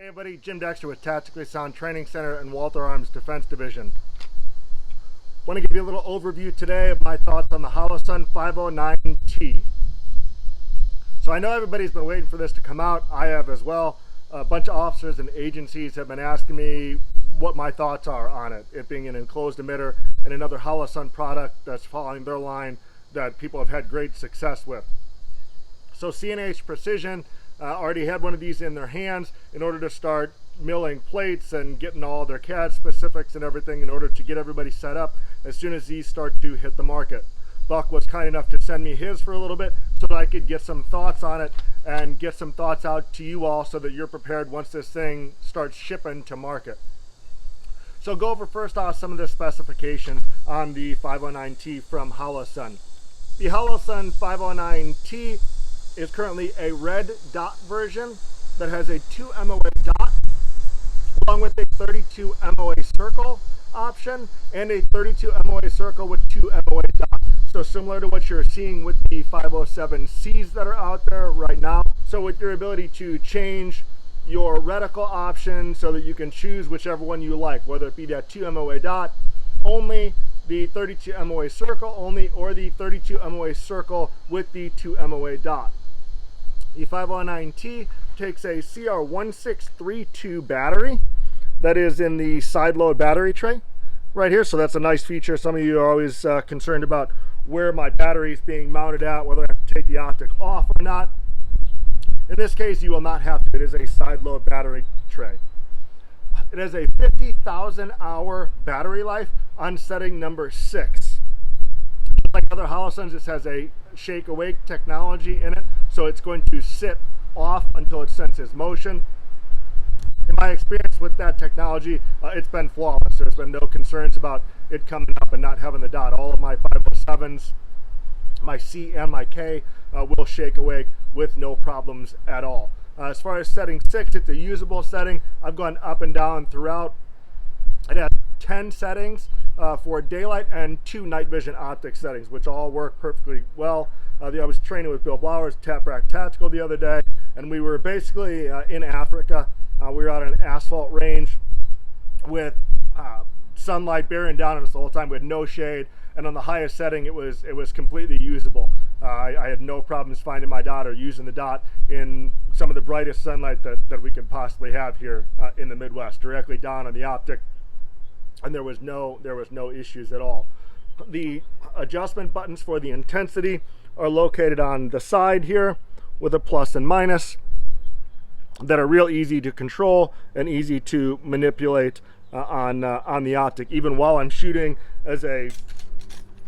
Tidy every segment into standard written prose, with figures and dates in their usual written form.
Hey everybody, Jim Dexter with Tactically Sound Training Center and Walther Arms Defense Division. Want to give you a little overview today of my thoughts on the Holosun 509T. So I know everybody's been waiting for this to come out. I have as well. A bunch of officers and agencies have been asking me what my thoughts are on it. It being an enclosed emitter and another Holosun product that's following their line that people have had great success with. So CNH Precision already had one of these in their hands in order to start milling plates and getting all their CAD specifics and everything in order to get everybody set up as soon as these start to hit the market. Buck was kind enough to send me his for a little bit so that I could get some thoughts on it and get some thoughts out to you all so that you're prepared once this thing starts shipping to market. So go over first off some of the specifications on the 509T from Holosun. The Holosun 509T is currently a red dot version that has a 2 MOA dot along with a 32 MOA circle option and a 32 MOA circle with 2 MOA dot. So similar to what you're seeing with the 507Cs that are out there right now. So with your ability to change your reticle option so that you can choose whichever one you like, whether it be that 2 MOA dot only, the 32 MOA circle only, or the 32 MOA circle with the 2 MOA dot. The 509T takes a CR1632 battery that is in the side load battery tray right here. So that's a nice feature. Some of you are always concerned about where my battery is being mounted at, whether I have to take the optic off or not. In this case, you will not have to. It is a side load battery tray. It has a 50,000 hour battery life on setting number 6. Like other Holosuns, this has a shake awake technology in it, so it's going to sit off until it senses motion. In my experience with that technology, it's been flawless. There's been no concerns about it coming up and not having the dot. All of my 507s, my C and my K, will shake awake with no problems at all. As far as setting 6, it's a usable setting. I've gone up and down throughout. It has 10 settings for daylight and 2 night vision optic settings, which all work perfectly well. I was training with Bill Blauer's Tap Rack Tactical the other day, and we were basically in Africa. We were out on an asphalt range with sunlight bearing down on us the whole time. We had no shade, and on the highest setting it was completely usable. I had no problems finding my dot or using the dot in some of the brightest sunlight that we could possibly have here in the Midwest, directly down on the optic, and there was no issues at all. The adjustment buttons for the intensity are located on the side here with a plus and minus that are real easy to control and easy to manipulate on the optic. Even while I'm shooting as a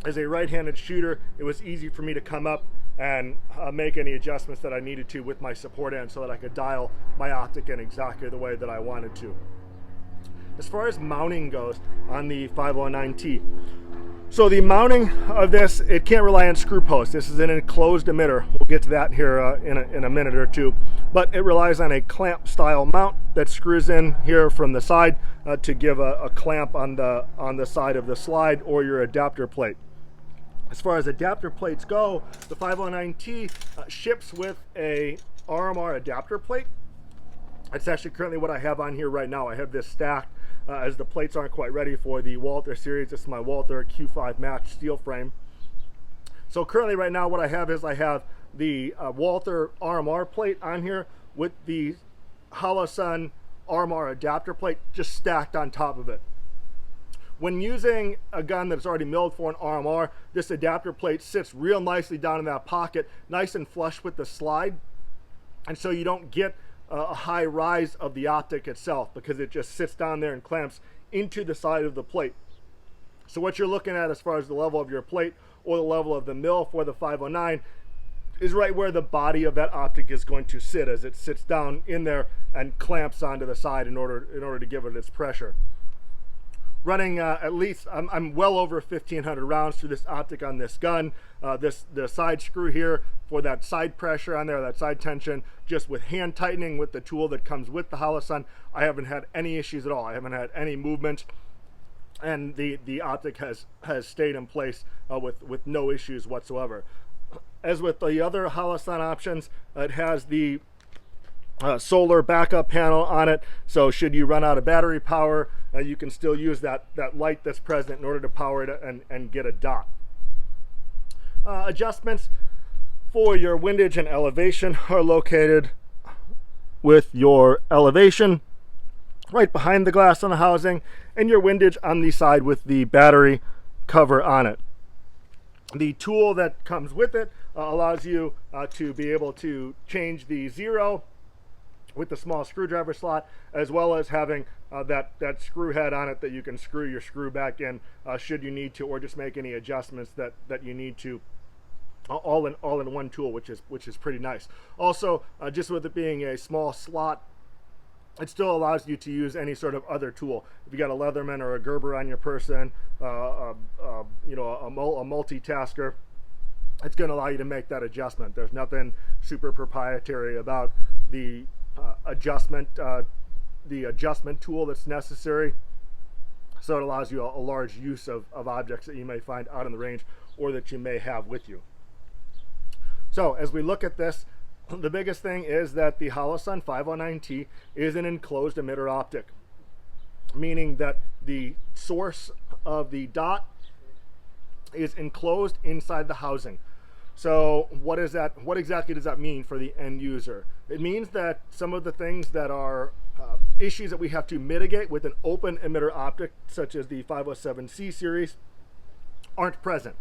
right-handed shooter, it was easy for me to come up and make any adjustments that I needed to with my support end so that I could dial my optic in exactly the way that I wanted to. As far as mounting goes on the 509T, so the mounting of this, it can't rely on screw posts. This is an enclosed emitter. We'll get to that here in a minute or two. But it relies on a clamp style mount that screws in here from the side to give a clamp on the side of the slide or your adapter plate. As far as adapter plates go, the 509T ships with a RMR adapter plate. That's actually currently what I have on here right now. I have this stacked as the plates aren't quite ready for the Walther series. This is my Walther Q5 Match steel frame. So currently right now what I have is I have the Walther RMR plate on here with the Holosun RMR adapter plate just stacked on top of it. When using a gun that's already milled for an RMR, this adapter plate sits real nicely down in that pocket, nice and flush with the slide, and so you don't get a high rise of the optic itself because it just sits down there and clamps into the side of the plate. So what you're looking at as far as the level of your plate or the level of the mill for the 509 is right where the body of that optic is going to sit as it sits down in there and clamps onto the side in order to give it its pressure. Running at least, I'm well over 1,500 rounds through this optic on this gun. The side screw here for that side pressure on there, that side tension, just with hand tightening with the tool that comes with the Holosun, I haven't had any issues at all. I haven't had any movement, and the optic has stayed in place with no issues whatsoever. As with the other Holosun options, it has the solar backup panel on it, so should you run out of battery power, you can still use that light that's present in order to power it and get a dot. Adjustments for your windage and elevation are located with your elevation right behind the glass on the housing and your windage on the side with the battery cover on it. The tool that comes with it allows you to be able to change the zero with the small screwdriver slot, as well as having that screw head on it that you can screw your screw back in should you need to, or just make any adjustments that you need to, all in one tool, which is pretty nice. Also, just with it being a small slot, it still allows you to use any sort of other tool. If you got a Leatherman or a Gerber on your person, a multitasker, it's going to allow you to make that adjustment. There's nothing super proprietary about the adjustment tool that's necessary. So it allows you a large use of objects that you may find out in the range or that you may have with you. So as we look at this, the biggest thing is that the Holosun 509T is an enclosed emitter optic, meaning that the source of the dot is enclosed inside the housing. So what is that? What exactly does that mean for the end user? It means that some of the things that are issues that we have to mitigate with an open emitter optic, such as the 507C series, aren't present.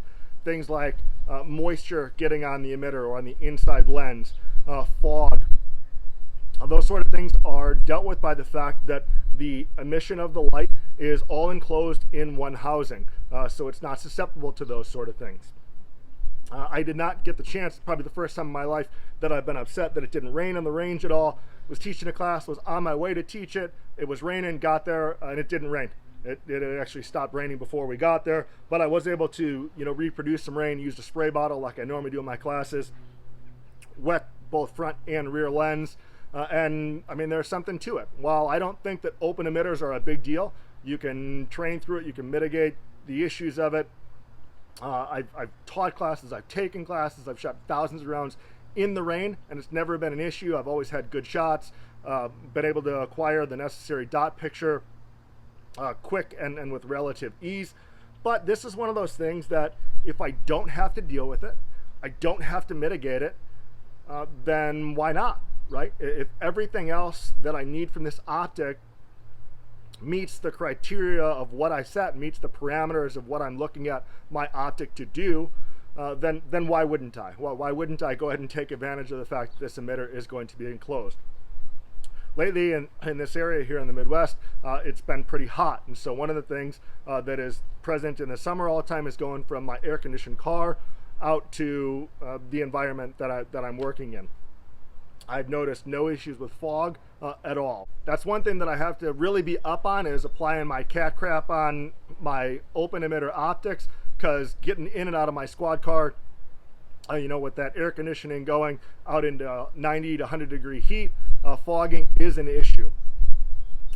Things like moisture getting on the emitter or on the inside lens, fog. Those sort of things are dealt with by the fact that the emission of the light is all enclosed in one housing, so it's not susceptible to those sort of things. I did not get the chance, probably the first time in my life that I've been upset that it didn't rain on the range at all. Was teaching a class, was on my way to teach it. It was raining, got there, and it didn't rain. It actually stopped raining before we got there, but I was able to, reproduce some rain, used a spray bottle like I normally do in my classes, wet both front and rear lens, and I mean, there's something to it. While I don't think that open emitters are a big deal, you can train through it, you can mitigate the issues of it. I've taught classes, I've taken classes, I've shot thousands of rounds in the rain, and it's never been an issue. I've always had good shots, been able to acquire the necessary dot picture quick and with relative ease. But this is one of those things that if I don't have to deal with it, I don't have to mitigate it, then why not, right? If everything else that I need from this optic meets the criteria of what I set, meets the parameters of what I'm looking at my optic to do, then why wouldn't I? Well, why wouldn't I go ahead and take advantage of the fact that this emitter is going to be enclosed? Lately in this area here in the Midwest, it's been pretty hot, and so one of the things that is present in the summer all the time is going from my air-conditioned car out to the environment that I'm working in. I've noticed no issues with fog at all. That's one thing that I have to really be up on, is applying my cat crap on my open emitter optics, because getting in and out of my squad car, with that air conditioning going out into 90 to 100 degree heat, fogging is an issue.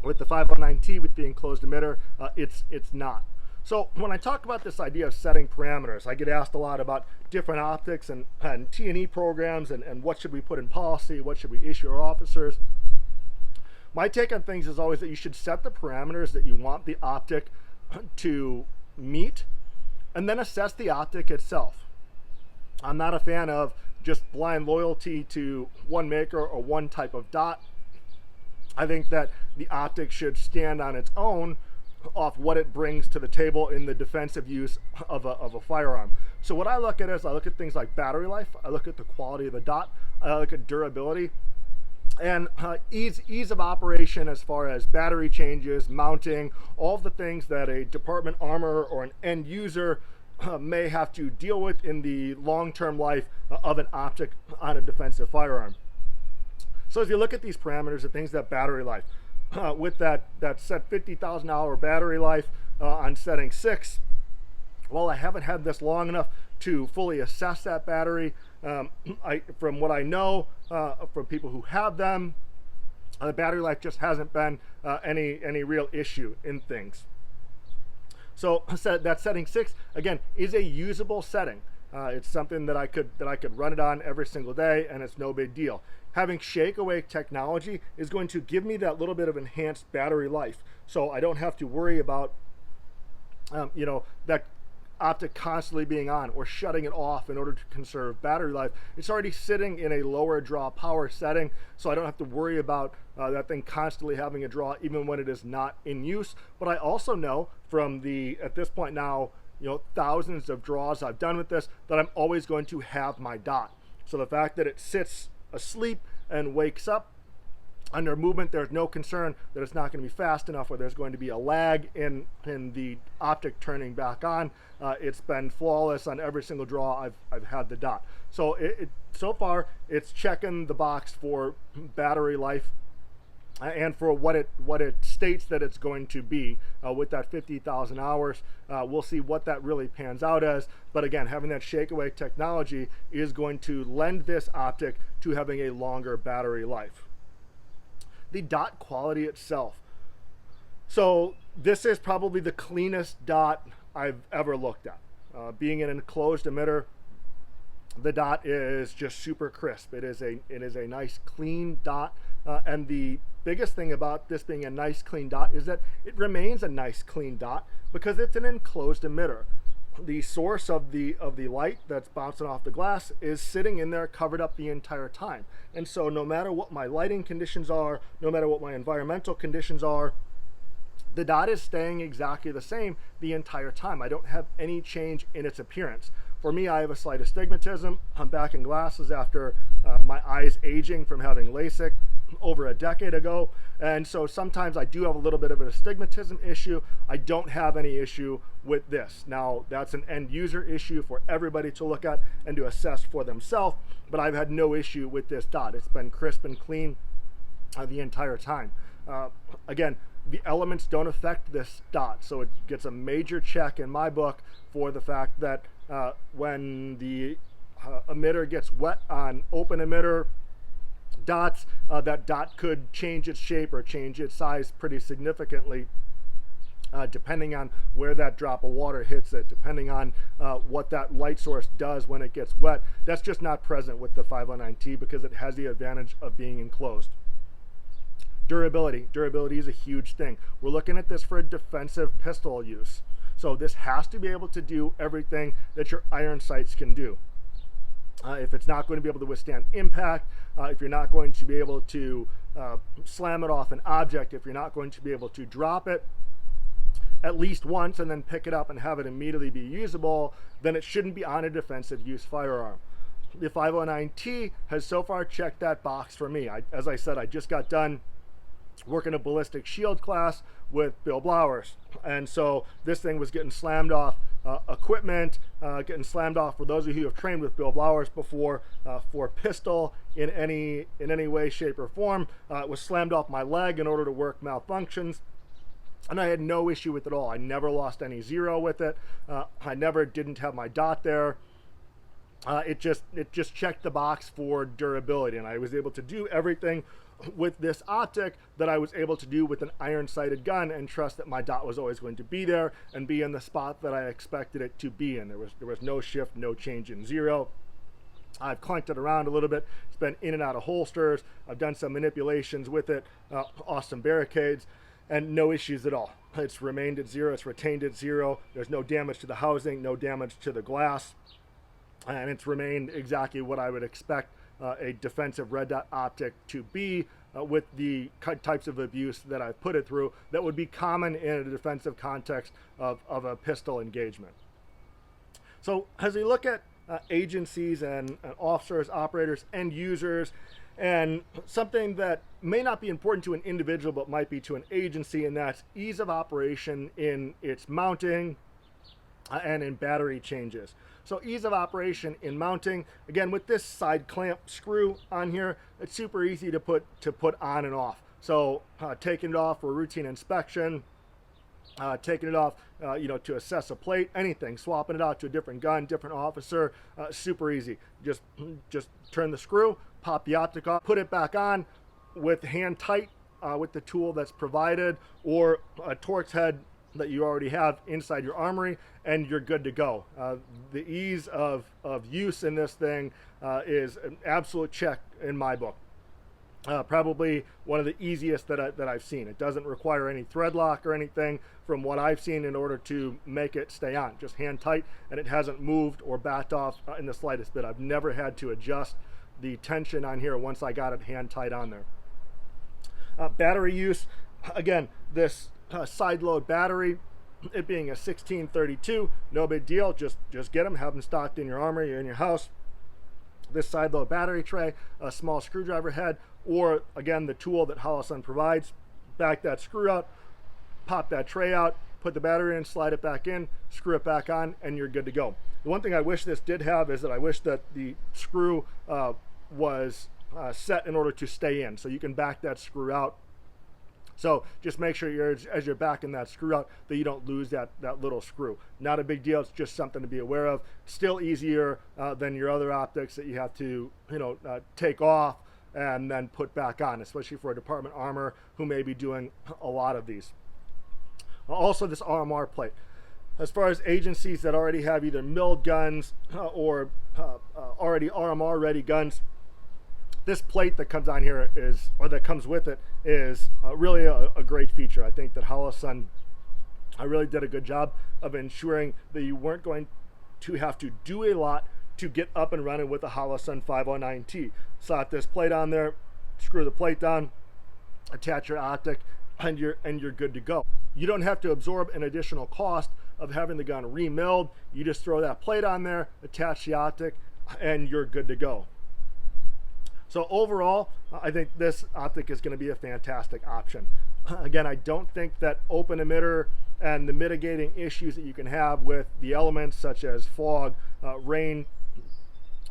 With the 509T, with the enclosed emitter, it's not. So when I talk about this idea of setting parameters, I get asked a lot about different optics and T&E programs and what should we put in policy, what should we issue our officers. My take on things is always that you should set the parameters that you want the optic to meet, and then assess the optic itself. I'm not a fan of just blind loyalty to one maker or one type of dot. I think that the optic should stand on its own off what it brings to the table in the defensive use of a firearm. So what I look at is I look at things like battery life, I look at the quality of the dot, I look at durability, and ease of operation as far as battery changes, mounting, all of the things that a department armor or an end user may have to deal with in the long-term life of an optic on a defensive firearm. So as you look at these parameters, the things that battery life, with that set 50,000 hour battery life on setting 6, well, I haven't had this long enough to fully assess that battery. From what I know from people who have them, the battery life just hasn't been any real issue in things. So that setting 6, again, is a usable setting. It's something that I could run it on every single day, and it's no big deal. Having shake awake technology is going to give me that little bit of enhanced battery life, so I don't have to worry about that optic constantly being on or shutting it off in order to conserve battery life. It's already sitting in a lower draw power setting, so I don't have to worry about that thing constantly having a draw even when it is not in use. But I also know from at this point now, thousands of draws I've done with this, that I'm always going to have my dot. So the fact that it sits asleep and wakes up under movement, there's no concern that it's not going to be fast enough or there's going to be a lag in the optic turning back on. It's been flawless on every single draw I've had the dot. So so far it's checking the box for battery life and for what it states that it's going to be with that 50,000 hours. We'll see what that really pans out as. But again, having that shake away technology is going to lend this optic to having a longer battery life. The dot quality itself. So this is probably the cleanest dot I've ever looked at. Being an enclosed emitter, the dot is just super crisp. It is a nice clean dot, and the biggest thing about this being a nice clean dot is that it remains a nice clean dot because it's an enclosed emitter. The source of the light that's bouncing off the glass is sitting in there covered up the entire time. And so no matter what my lighting conditions are, no matter what my environmental conditions are, the dot is staying exactly the same the entire time. I don't have any change in its appearance. For me, I have a slight astigmatism. I'm back in glasses after my eyes aging from having LASIK over a decade ago, and so sometimes I do have a little bit of an astigmatism issue. I don't have any issue with this. Now, that's an end user issue for everybody to look at and to assess for themselves, but I've had no issue with this dot. It's been crisp and clean the entire time. Again, the elements don't affect this dot, so it gets a major check in my book for the fact that when the emitter gets wet on open emitter dots, that dot could change its shape or change its size pretty significantly, depending on where that drop of water hits it, depending on what that light source does when it gets wet. That's just not present with the 509T because it has the advantage of being enclosed. Durability is a huge thing. We're looking at this for a defensive pistol use. So this has to be able to do everything that your iron sights can do. If it's not going to be able to withstand impact, if you're not going to be able to slam it off an object, if you're not going to be able to drop it at least once and then pick it up and have it immediately be usable, then it shouldn't be on a defensive use firearm. The 509T has so far checked that box for me. As I said, I just got done working a ballistic shield class with Bill Blowers, and so this thing was getting slammed off equipment, getting slammed off, for those of you who have trained with Bill Blowers before, for pistol in any way, shape, or form. It was slammed off my leg in order to work malfunctions, and I had no issue with it at all. I never lost any zero with it. I never didn't have my dot there. It just checked the box for durability, and I was able to do everything with this optic that I was able to do with an iron sighted gun, and trust that my dot was always going to be there and be in the spot that I expected it to be in. There was no shift, no change in zero. I've clunked it around a little bit. It's been in and out of holsters. I've done some manipulations with it, awesome barricades, and no issues at all. It's remained at zero. It's retained at zero. There's no damage to the housing, no damage to the glass, and it's remained exactly what I would expect a defensive red dot optic to be, with the types of abuse that I've put it through that would be common in a defensive context of a pistol engagement. So as we look at agencies and officers, operators, end users, and something that may not be important to an individual but might be to an agency, and that's ease of operation in its mounting and in battery changes. So ease of operation in mounting, again, with this side clamp screw on here, it's super easy to put on and off. So taking it off for routine inspection, taking it off to assess a plate, anything, swapping it out to a different gun, different officer, super easy. Just turn the screw, pop the optic off, put it back on with hand tight with the tool that's provided, or a Torx head that you already have inside your armory, and you're good to go. The ease of use in this thing is an absolute check in my book. Probably one of the easiest that I've seen. It doesn't require any thread lock or anything from what I've seen in order to make it stay on. Just hand tight, and it hasn't moved or backed off in the slightest bit. I've never had to adjust the tension on here once I got it hand tight on there. Battery use, again, this side load battery, it being a 1632, no big deal. Just get them, have them stocked in your armory or in your house. This side load battery tray, a small screwdriver head, or again the tool that Holosun provides. Back that screw out, pop that tray out, put the battery in, slide it back in, screw it back on, and you're good to go. The one thing I wish this did have is that I wish that the screw was set in order to stay in, so you can back that screw out. So just make sure as you're backing that screw out that you don't lose that little screw. Not a big deal, it's just something to be aware of. Still easier than your other optics that you have to take off and then put back on, especially for a department armor who may be doing a lot of these. Also, this RMR plate. As far as agencies that already have either milled guns or already RMR ready guns, this plate that comes on here that comes with it is really a great feature. I think that Holosun really did a good job of ensuring that you weren't going to have to do a lot to get up and running with the Holosun 509T. Slap this plate on there, screw the plate down, attach your optic, and you're good to go. You don't have to absorb an additional cost of having the gun remilled. You just throw that plate on there, attach the optic, and you're good to go. So overall, I think this optic is going to be a fantastic option. Again, I don't think that open emitter and the mitigating issues that you can have with the elements such as fog, rain,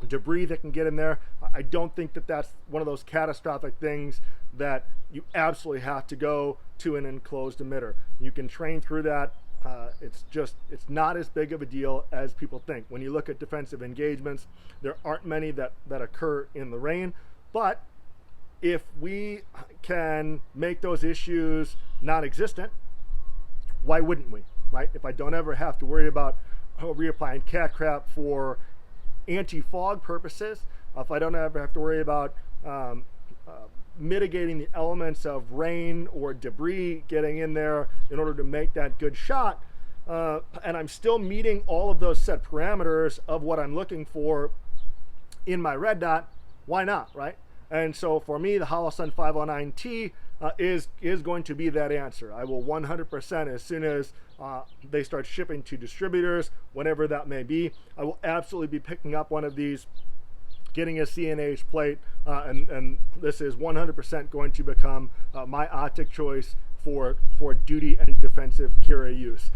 debris that can get in there, I don't think that that's one of those catastrophic things that you absolutely have to go to an enclosed emitter. You can train through that. It's not as big of a deal as people think. When you look at defensive engagements, there aren't many that occur in the rain, but if we can make those issues non-existent, why wouldn't we, right? If I don't ever have to worry about reapplying cat crap for anti-fog purposes, if I don't ever have to worry about mitigating the elements of rain or debris getting in there in order to make that good shot, and I'm still meeting all of those set parameters of what I'm looking for in my red dot, why not, right? And so for me, the Holosun 509T is going to be that answer. I will 100%, as soon as they start shipping to distributors, whenever that may be, I will absolutely be picking up one of these, getting a CNH plate, and this is 100% going to become my optic choice for duty and defensive carry use.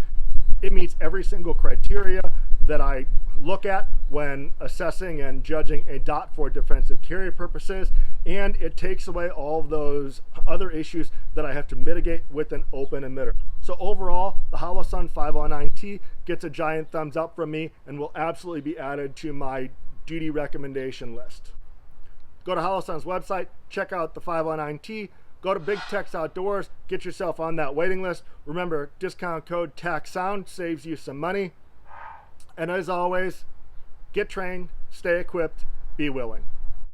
It meets every single criteria that I look at when assessing and judging a dot for defensive carry purposes, and it takes away all of those other issues that I have to mitigate with an open emitter. So overall, the Holosun 509T gets a giant thumbs up from me and will absolutely be added to my duty recommendation list. Go to Holosun's website, check out the 509T, go to Big Tex Outdoors, get yourself on that waiting list. Remember, discount code TACSOUND saves you some money. And as always, get trained, stay equipped, be willing.